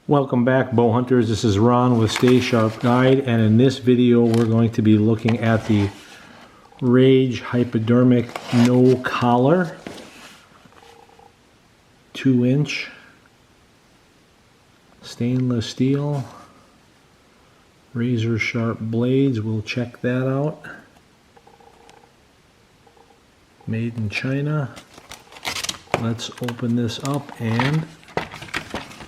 Welcome back, bow hunters. This is Ron with Stay Sharp Guide, and in this video we're going to be looking at the Rage Hypodermic No Collar 2-inch stainless steel razor sharp blades. We'll check that out. Made in China. Let's open this up and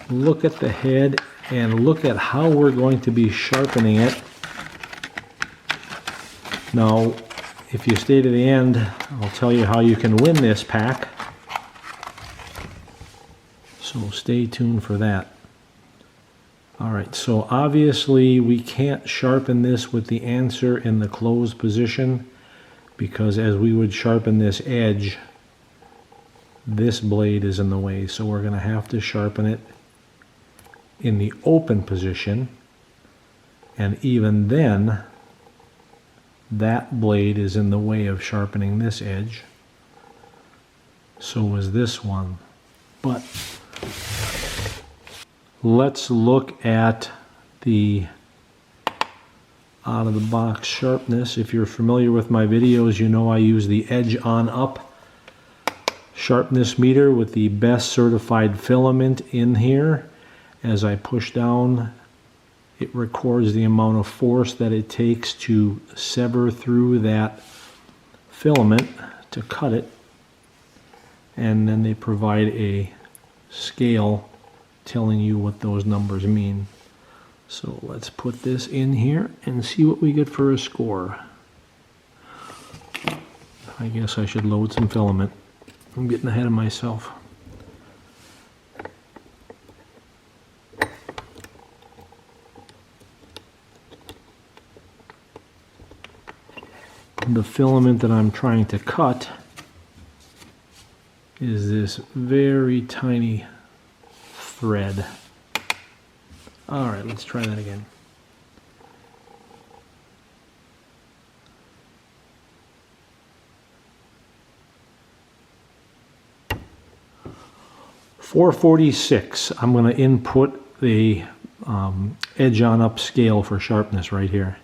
look at the head and look at how we're going to be sharpening it. Now, if you stay to the end, I'll tell you how you can win this pack. So stay tuned for that. Alright, so obviously we can't sharpen this with the answer in the closed position, because as we would sharpen this edge, this blade is in the way. So we're going to have to sharpen it in the open position, and even then that blade is in the way of sharpening this edge. So is this one. But let's look at the out of the box sharpness. If you're familiar with my videos, you know I use the edge on up sharpness meter with the best certified filament in here. As I push down, it records the amount of force that it takes to sever through that filament to cut it. And then they provide a scale telling you what those numbers mean. So let's put this in here and see what we get for a score. I guess I should load some filament. I'm getting ahead of myself. The filament that I'm trying to cut is this very tiny thread. Alright, let's try that again. .446. I'm going to input the edge on up scale for sharpness right here.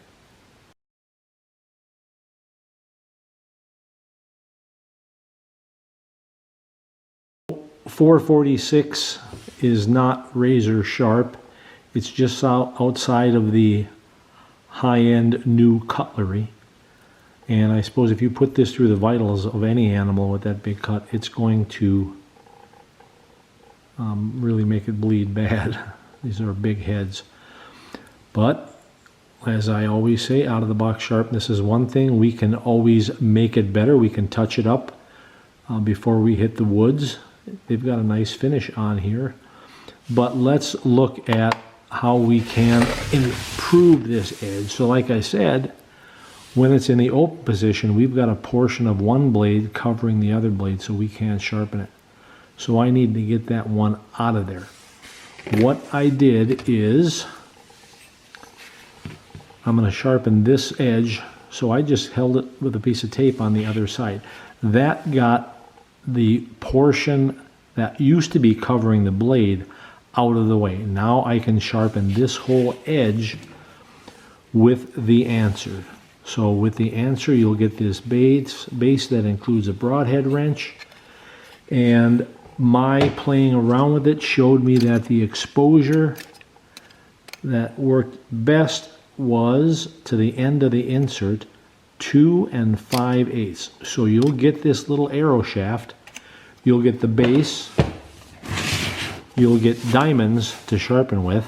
.446 is not razor sharp. It's just outside of the high-end new cutlery. And I suppose if you put this through the vitals of any animal with that big cut, it's going to really make it bleed bad. These are big heads. But as I always say, out of the box sharpness is one thing. We can always make it better. We can touch it up before we hit the woods. They've got a nice finish on here. But let's look at how we can improve this edge. So like I said, when it's in the open position, we've got a portion of one blade covering the other blade, so we can't sharpen it. So I need to get that one out of there. What I did is I'm going to sharpen this edge. So I just held it with a piece of tape on the other side. That got the portion that used to be covering the blade out of the way. Now I can sharpen this whole edge with the answer. So with the answer, you'll get this base that includes a broadhead wrench. And my playing around with it showed me that the exposure that worked best was to the end of the insert, 2 5/8. So you'll get this little arrow shaft. You'll get the base. You'll get diamonds to sharpen with,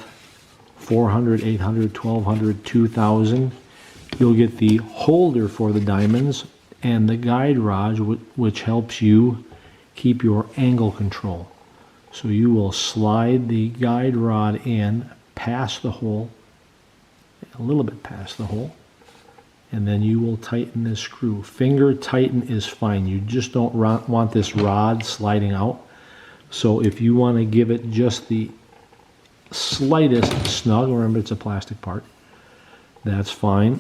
400, 800, 1200, 2000. You'll get the holder for the diamonds and the guide rod, which helps you keep your angle control. So you will slide the guide rod in past the hole, a little bit past the hole, and then you will tighten this screw. Finger tighten is fine. You just don't want this rod sliding out. So if you want to give it just the slightest snug, remember it's a plastic part, that's fine.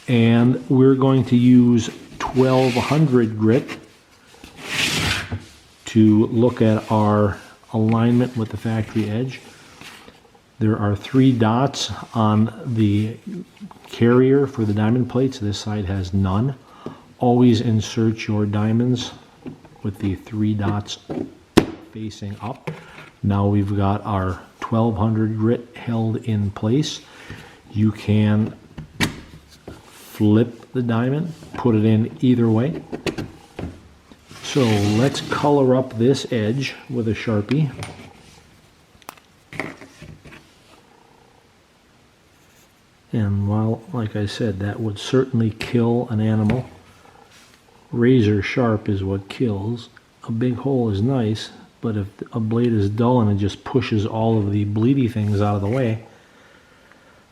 And we're going to use 1200 grit to look at our alignment with the factory edge. There are 3 dots on the carrier for the diamond plates. This side has none. Always insert your diamonds with the 3 dots facing up. Now we've got our 1200 grit held in place. You can flip the diamond, put it in either way. So let's color up this edge with a Sharpie. And while, like I said, that would certainly kill an animal, razor sharp is what kills. A big hole is nice, but if a blade is dull and it just pushes all of the bleedy things out of the way,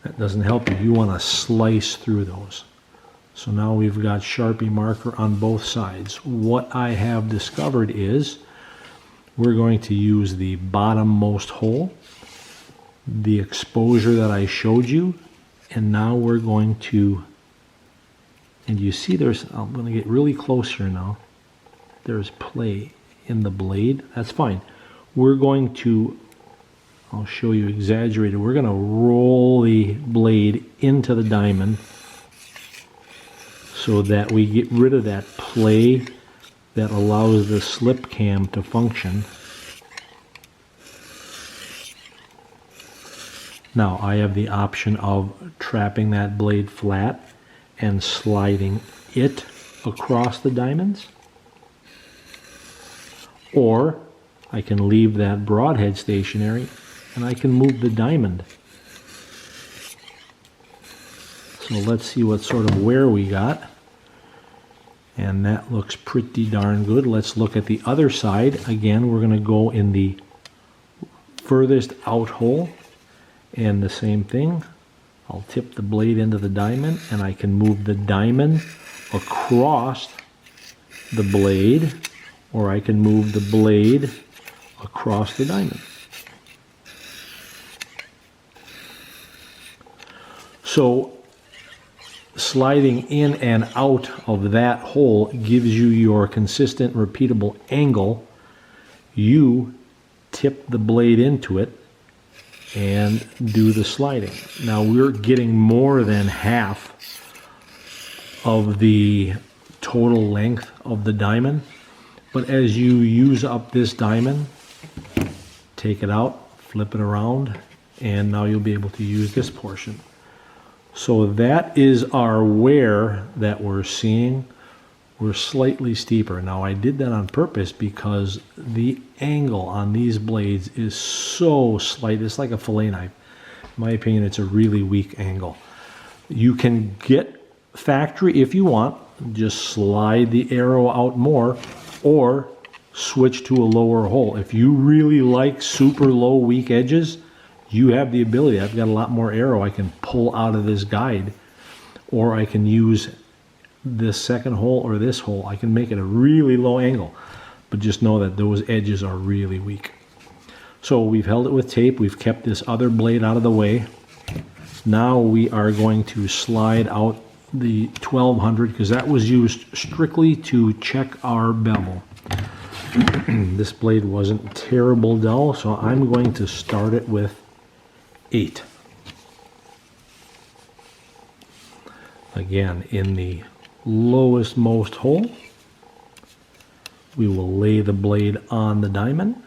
that doesn't help you. You want to slice through those. So now we've got Sharpie marker on both sides. What I have discovered is we're going to use the bottommost hole, the exposure that I showed you, and now we're going to, and you see there's, I'm going to get really close here now. There's play in the blade. That's fine. We're going to, I'll show you exaggerated. We're going to roll the blade into the diamond so that we get rid of that play that allows the slip cam to function. Now I have the option of trapping that blade flat and sliding it across the diamonds, or I can leave that broadhead stationary and I can move the diamond. So let's see what sort of wear we got. And that looks pretty darn good. Let's look at the other side. Again, we're going to go in the furthest out hole. And the same thing, I'll tip the blade into the diamond and I can move the diamond across the blade, or I can move the blade across the diamond. So sliding in and out of that hole gives you your consistent, repeatable angle. You tip the blade into it and do the sliding. Now we're getting more than half of the total length of the diamond, but as you use up this diamond, take it out, flip it around, and now you'll be able to use this portion. So that is our wear that we're seeing. We're slightly steeper. Now I did that on purpose because the angle on these blades is so slight. It's like a fillet knife. In my opinion, it's a really weak angle. You can get factory if you want. Just slide the arrow out more or switch to a lower hole. If you really like super low, weak edges, you have the ability. I've got a lot more arrow I can pull out of this guide, or I can use this second hole or this hole. I can make it a really low angle, but just know that those edges are really weak. So we've held it with tape. We've kept this other blade out of the way. Now we are going to slide out the 1200 because that was used strictly to check our bevel. This blade wasn't terrible dull, so I'm going to start it with 8. Again, in the lowest most hole, we will lay the blade on the diamond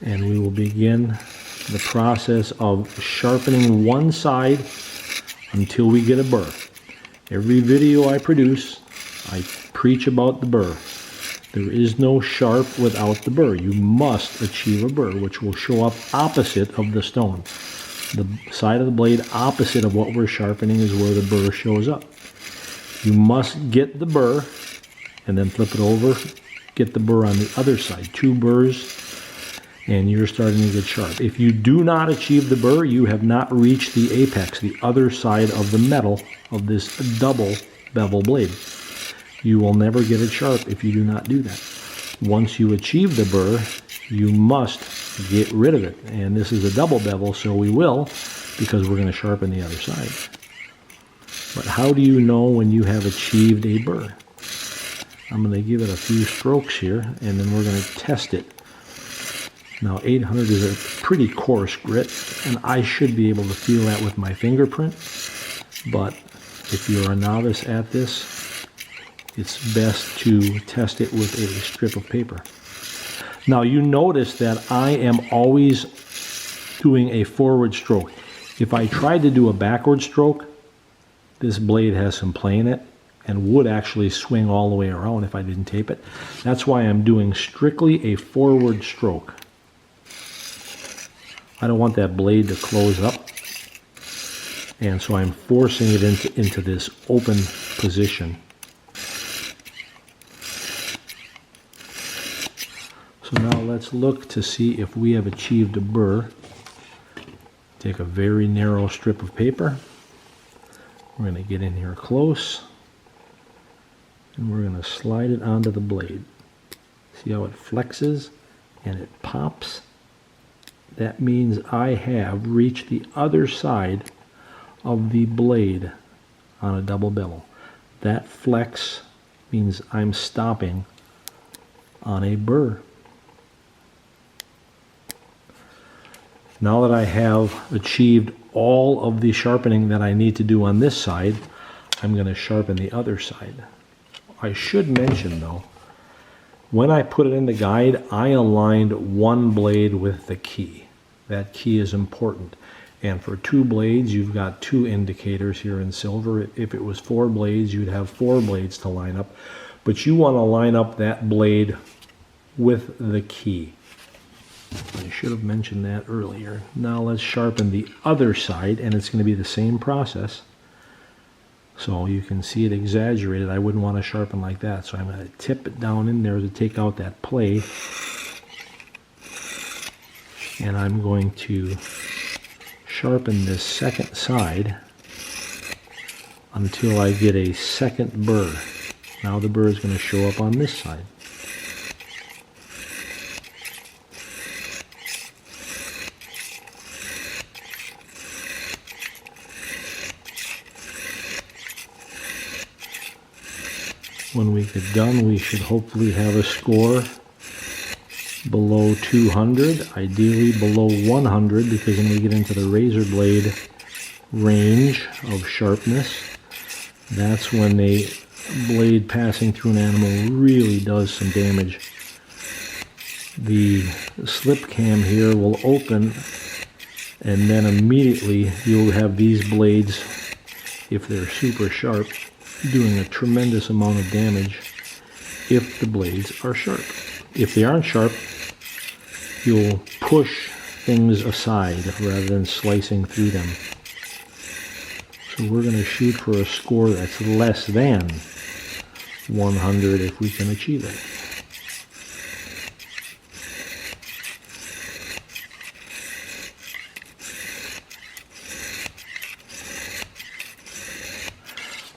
and we will begin the process of sharpening one side until we get a burr. Every video I produce, I preach about the burr. There is no sharp without the burr. You must achieve a burr, which will show up opposite of the stone. The side of the blade opposite of what we're sharpening is where the burr shows up. You must get the burr and then flip it over, get the burr on the other side. 2 burrs and you're starting to get sharp. If you do not achieve the burr, you have not reached the apex, the other side of the metal of this double bevel blade. You will never get it sharp if you do not do that. Once you achieve the burr, you must get rid of it. And this is a double bevel, so we will, because we're going to sharpen the other side. But how do you know when you have achieved a burr? I'm going to give it a few strokes here, and then we're going to test it. Now 800 is a pretty coarse grit, and I should be able to feel that with my fingerprint, but if you're a novice at this, it's best to test it with a strip of paper. Now you notice that I am always doing a forward stroke. If I tried to do a backward stroke, this blade has some play in it and would actually swing all the way around if I didn't tape it. That's why I'm doing strictly a forward stroke. I don't want that blade to close up, and so I'm forcing it into this open position. So now let's look to see if we have achieved a burr. Take a very narrow strip of paper. We're going to get in here close, and we're going to slide it onto the blade. See how it flexes and it pops? That means I have reached the other side of the blade on a double bevel. That flex means I'm stopping on a burr. Now that I have achieved all of the sharpening that I need to do on this side, I'm going to sharpen the other side. I should mention though, when I put it in the guide, I aligned one blade with the key. That key is important. And for 2 blades, you've got 2 indicators here in silver. If it was 4 blades, you'd have 4 blades to line up. But you want to line up that blade with the key. I should have mentioned that earlier. Now let's sharpen the other side, and it's going to be the same process. So you can see it exaggerated. I wouldn't want to sharpen like that. So I'm going to tip it down in there to take out that play. And I'm going to sharpen this second side until I get a second burr. Now the burr is going to show up on this side. When we get done, we should hopefully have a score below 200, ideally below 100, because when we get into the razor blade range of sharpness, that's when a blade passing through an animal really does some damage. The slip cam here will open, and then immediately you'll have these blades, if they're super sharp, doing a tremendous amount of damage if the blades are sharp. If they aren't sharp, you'll push things aside rather than slicing through them. So we're going to shoot for a score that's less than 100 if we can achieve it.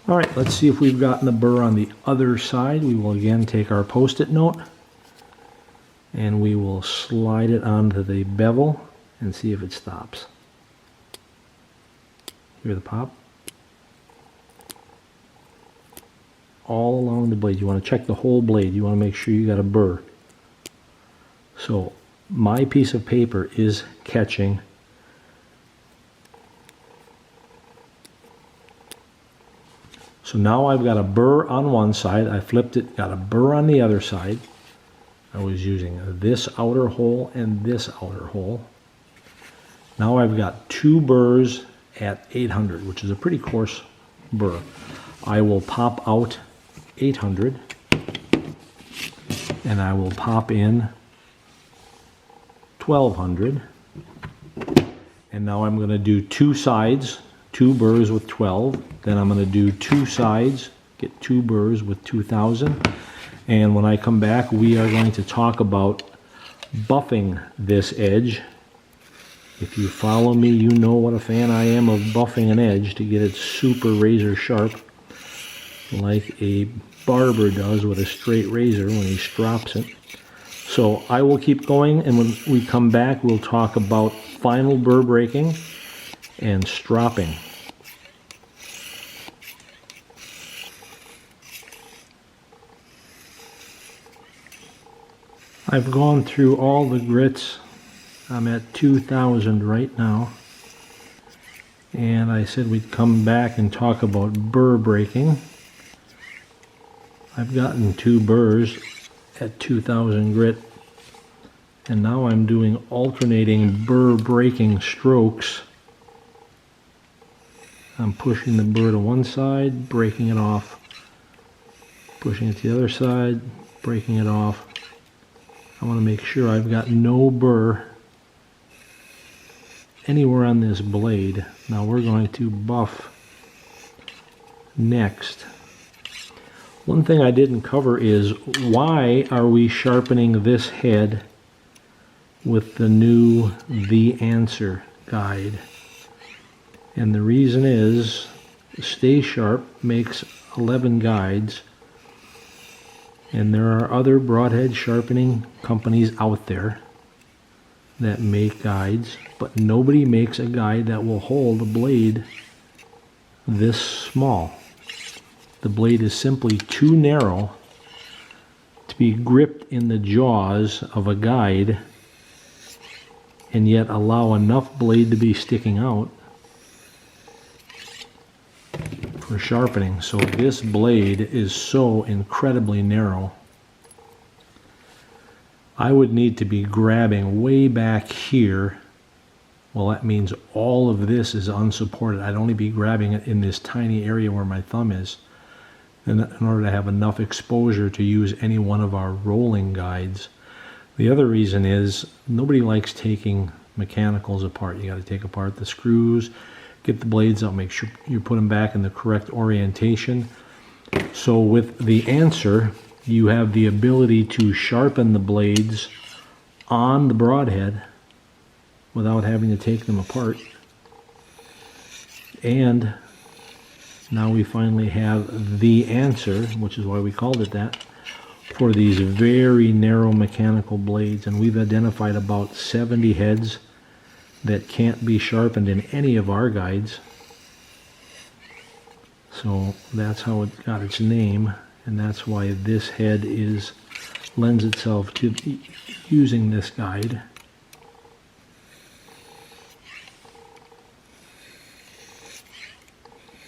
All right, let's see if we've gotten the burr on the other side. We will again take our Post-it note and we will slide it onto the bevel and see if it stops. Hear the pop? All along the blade. You want to check the whole blade. You want to make sure you got a burr. So my piece of paper is catching. So now I've got a burr on one side, I flipped it, got a burr on the other side. I was using this outer hole and this outer hole. Now I've got 2 burrs at 800, which is a pretty coarse burr. I will pop out 800, and I will pop in 1200. And now I'm going to do 2 sides, 2 burrs with 12. Then I'm going to do 2 sides, get 2 burrs with 2000. And when I come back, we are going to talk about buffing this edge. If you follow me, you know what a fan I am of buffing an edge to get it super razor sharp, like a barber does with a straight razor when he strops it. So I will keep going, and when we come back, we'll talk about final burr breaking and stropping. I've gone through all the grits I'm at 2,000 right now. And I said we'd come back and talk about burr breaking. I've gotten 2 burrs at 2,000 grit. And now I'm doing alternating burr breaking strokes. I'm pushing the burr to one side, breaking it off. Pushing it to the other side, breaking it off. I want to make sure I've got no burr anywhere on this blade. Now we're going to buff next. One thing I didn't cover is why are we sharpening this head with the new The Answer guide? And the reason is Stay Sharp makes 11 guides, and there are other broadhead sharpening companies out there that make guides, but nobody makes a guide that will hold a blade this small. The blade is simply too narrow to be gripped in the jaws of a guide and yet allow enough blade to be sticking out for sharpening. So this blade is so incredibly narrow. I would need to be grabbing way back here. Well, that means all of this is unsupported. I'd only be grabbing it in this tiny area where my thumb is in order to have enough exposure to use any one of our rolling guides. The other reason is nobody likes taking mechanicals apart. You got to take apart the screws, get the blades out, make sure you put them back in the correct orientation. So with The Answer, you have the ability to sharpen the blades on the broadhead without having to take them apart. And now we finally have The Answer, which is why we called it that, for these very narrow mechanical blades. And we've identified about 70 heads that can't be sharpened in any of our guides. So that's how it got its name. And that's why this head lends itself to using this guide.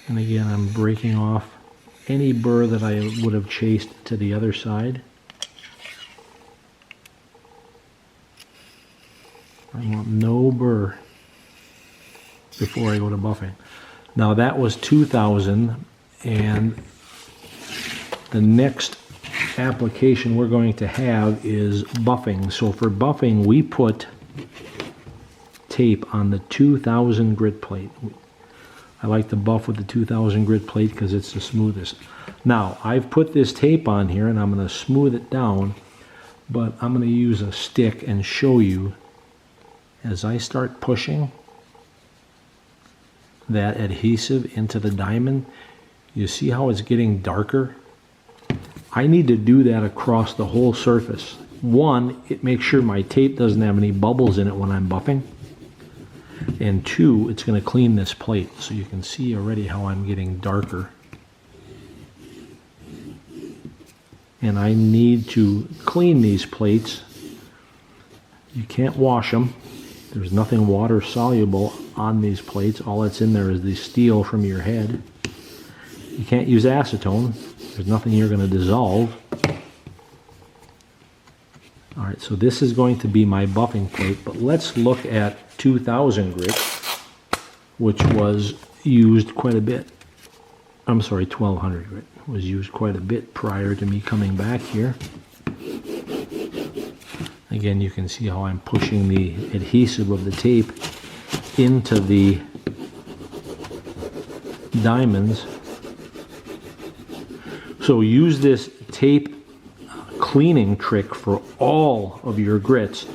And again, I'm breaking off any burr that I would have chased to the other side. I want no burr before I go to buffing. Now that was 2,000, and the next application we're going to have is buffing. So for buffing, we put tape on the 2,000 grit plate. I like to buff with the 2,000 grit plate because it's the smoothest. Now, I've put this tape on here and I'm going to smooth it down, but I'm going to use a stick and show you as I start pushing that adhesive into the diamond. You see how it's getting darker? I need to do that across the whole surface. One, it makes sure my tape doesn't have any bubbles in it when I'm buffing. And two, it's going to clean this plate. So you can see already how I'm getting darker. And I need to clean these plates. You can't wash them. There's nothing water soluble on these plates. All that's in there is the steel from your head. You can't use acetone. There's nothing you're going to dissolve. All right, so this is going to be my buffing plate, but let's look at 2,000 grit, which was used quite a bit. I'm sorry, 1,200 grit was used quite a bit prior to me coming back here. Again, you can see how I'm pushing the adhesive of the tape into the diamonds. So use this tape cleaning trick for all of your grits,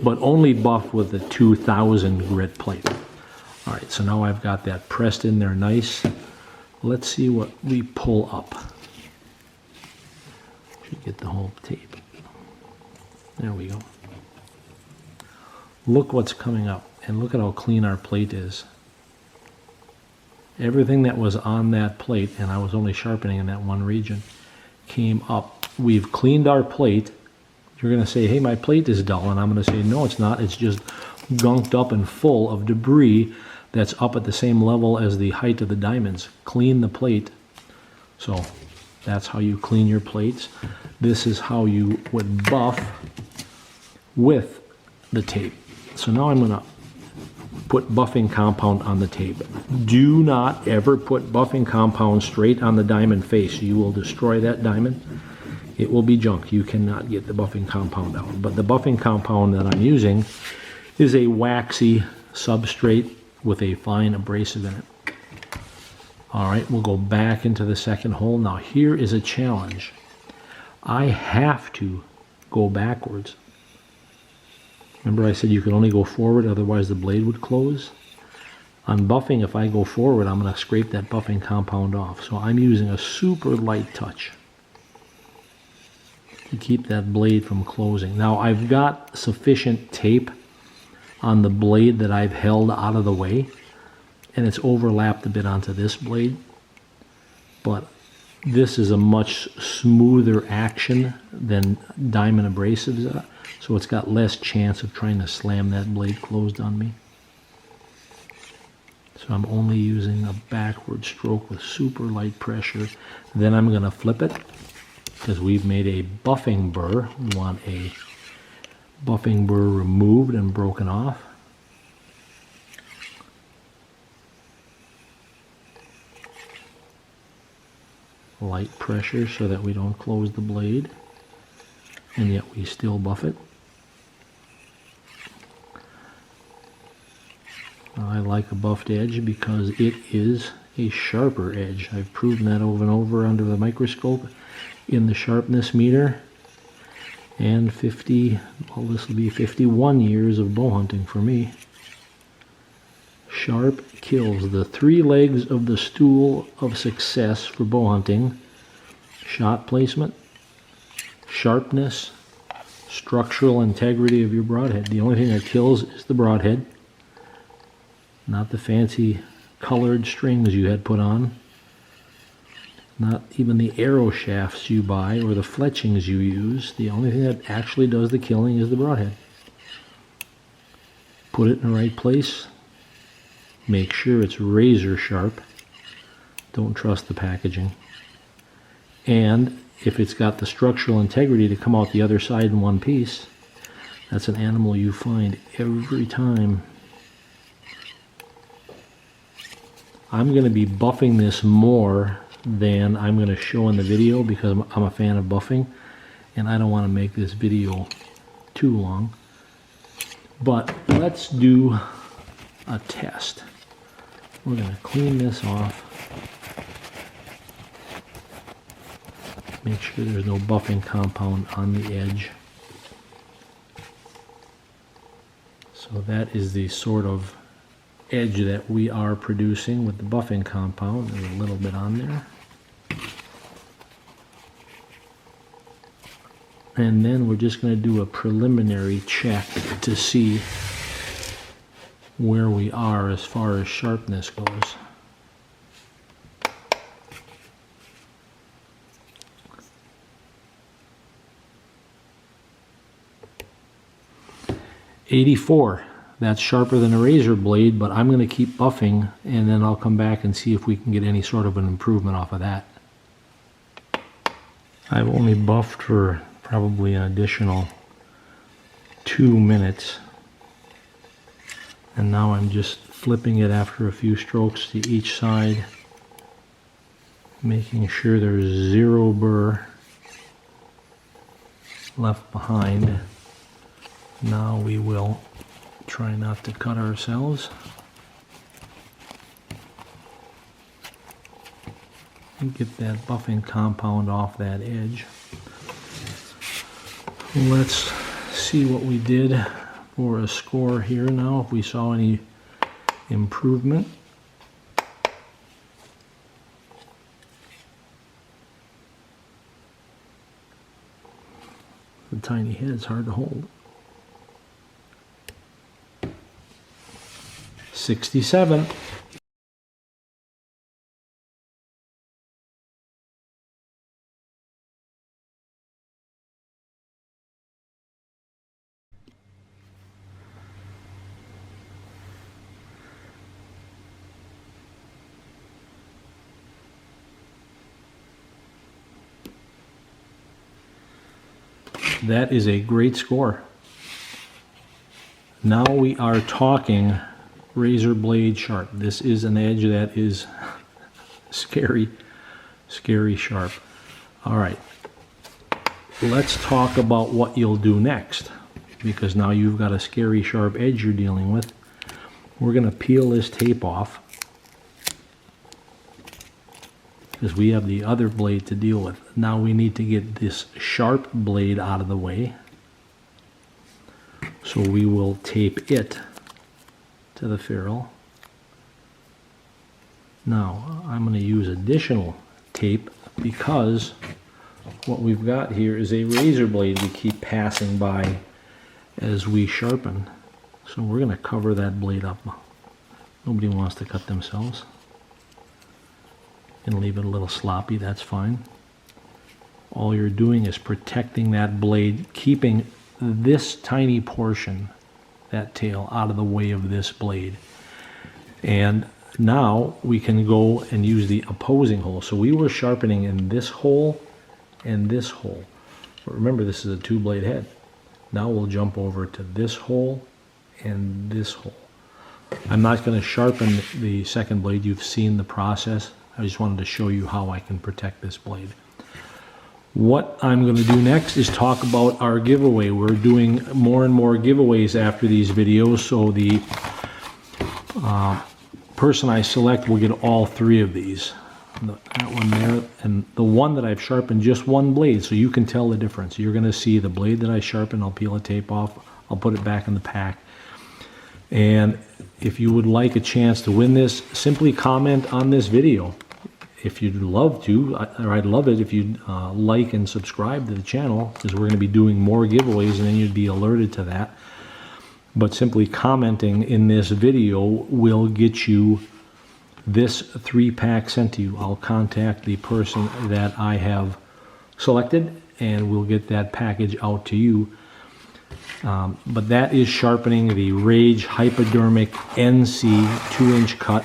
but only buff with the 2,000 grit plate. All right, so now I've got that pressed in there nice. Let's see what we pull up. Should get the whole tape. There we go. Look what's coming up, and look at how clean our plate is. Everything that was on that plate, and I was only sharpening in that one region, came up. We've cleaned our plate You're going to say, hey, my plate is dull, and I'm going to say, no, it's not. It's just gunked up and full of debris that's up at the same level as the height of the diamonds. Clean the plate. So that's how you clean your plates. This is how you would buff with the tape. So now I'm going to put buffing compound on the tape. Do not ever put buffing compound straight on the diamond face. You will destroy that diamond. It will be junk. You cannot get the buffing compound out. But the buffing compound that I'm using is a waxy substrate with a fine abrasive in it. All right, we'll go back into the second hole. Now here is a challenge. I have to go backwards. Remember I said you could only go forward, otherwise the blade would close? On buffing, if I go forward, I'm going to scrape that buffing compound off. So I'm using a super light touch to keep that blade from closing. Now I've got sufficient tape on the blade that I've held out of the way, and it's overlapped a bit onto this blade, but this is a much smoother action than diamond abrasives are, so it's got less chance of trying to slam that blade closed on me. So I'm only using a backward stroke with super light pressure. Then I'm going to flip it, because we've made a buffing burr. We want a buffing burr removed and broken off. Light pressure so that we don't close the blade, and yet we still buff it. I like a buffed edge because it is a sharper edge. I've proven that over and over under the microscope in the sharpness meter, and this will be 51 years of bow hunting for me. Sharp kills. The three legs of the stool of success for bow hunting: shot placement, sharpness, structural integrity of your broadhead. The only thing that kills is the broadhead, not the fancy colored strings you had put on, not even the arrow shafts you buy or the fletchings you use. The only thing that actually does the killing is the broadhead. Put it in the right place. Make sure it's razor sharp. Don't trust the packaging. And if it's got the structural integrity to come out the other side in one piece, that's an animal you find every time. I'm going to be buffing this more than I'm going to show in the video because I'm a fan of buffing, and I don't want to make this video too long. But let's do a test. We're going to clean this off. Make sure there's no buffing compound on the edge. So that is the sort of edge that we are producing with the buffing compound. There's a little bit on there. And then we're just going to do a preliminary check to see where we are as far as sharpness goes. .84. That's sharper than a razor blade, but I'm going to keep buffing, and then I'll come back and see if we can get any sort of an improvement off of that. I've only buffed for probably an additional 2 minutes. And now I'm just flipping it after a few strokes to each side, making sure there's zero burr left behind. Now we will try not to cut ourselves. And get that buffing compound off that edge. Let's see what we did for a score here now, if we saw any improvement. The tiny head's hard to hold. 67. That is a great score. Now we are talking razor blade sharp. This is an edge that is scary, scary sharp. All right, let's talk about what you'll do next, because now you've got a scary sharp edge you're dealing with. We're going to peel this tape off because we have the other blade to deal with. Now we need to get this sharp blade out of the way. So we will tape it to the ferrule. Now I'm going to use additional tape because what we've got here is a razor blade we keep passing by as we sharpen. So we're going to cover that blade up. Nobody wants to cut themselves. And leave it a little sloppy, that's fine. All you're doing is protecting that blade, keeping this tiny portion, that tail, out of the way of this blade. And now we can go and use the opposing hole. So we were sharpening in this hole and this hole. But remember, this is a 2-blade head. Now we'll jump over to this hole and this hole. I'm not going to sharpen the second blade. You've seen the process. I just wanted to show you how I can protect this blade. What I'm going to do next is talk about our giveaway. We're doing more and more giveaways after these videos, so the person I select will get all 3 of these. That one there, and the one that I've sharpened just one blade, so you can tell the difference. You're going to see the blade that I sharpened. I'll peel the tape off. I'll put it back in the pack. And if you would like a chance to win this, simply comment on this video. If you'd love to, or I'd love it if you'd like and subscribe to the channel, because we're going to be doing more giveaways and then you'd be alerted to that. But simply commenting in this video will get you this 3-pack sent to you. I'll contact the person that I have selected and we'll get that package out to you. But that is sharpening the Rage Hypodermic NC 2-inch cut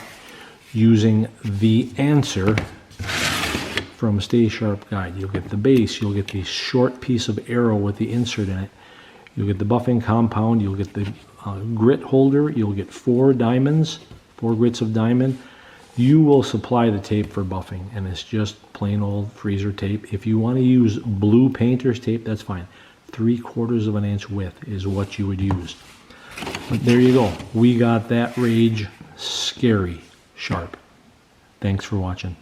using the answer from Stay Sharp Guide. You'll get the base, you'll get the short piece of arrow with the insert in it, you'll get the buffing compound, you'll get the grit holder, you'll get 4 diamonds, 4 grits of diamond. You will supply the tape for buffing, and it's just plain old freezer tape. If you want to use blue painter's tape, that's fine. 3/4 of an inch width is what you would use. But there you go. We got that Rage scary sharp. Thanks for watching.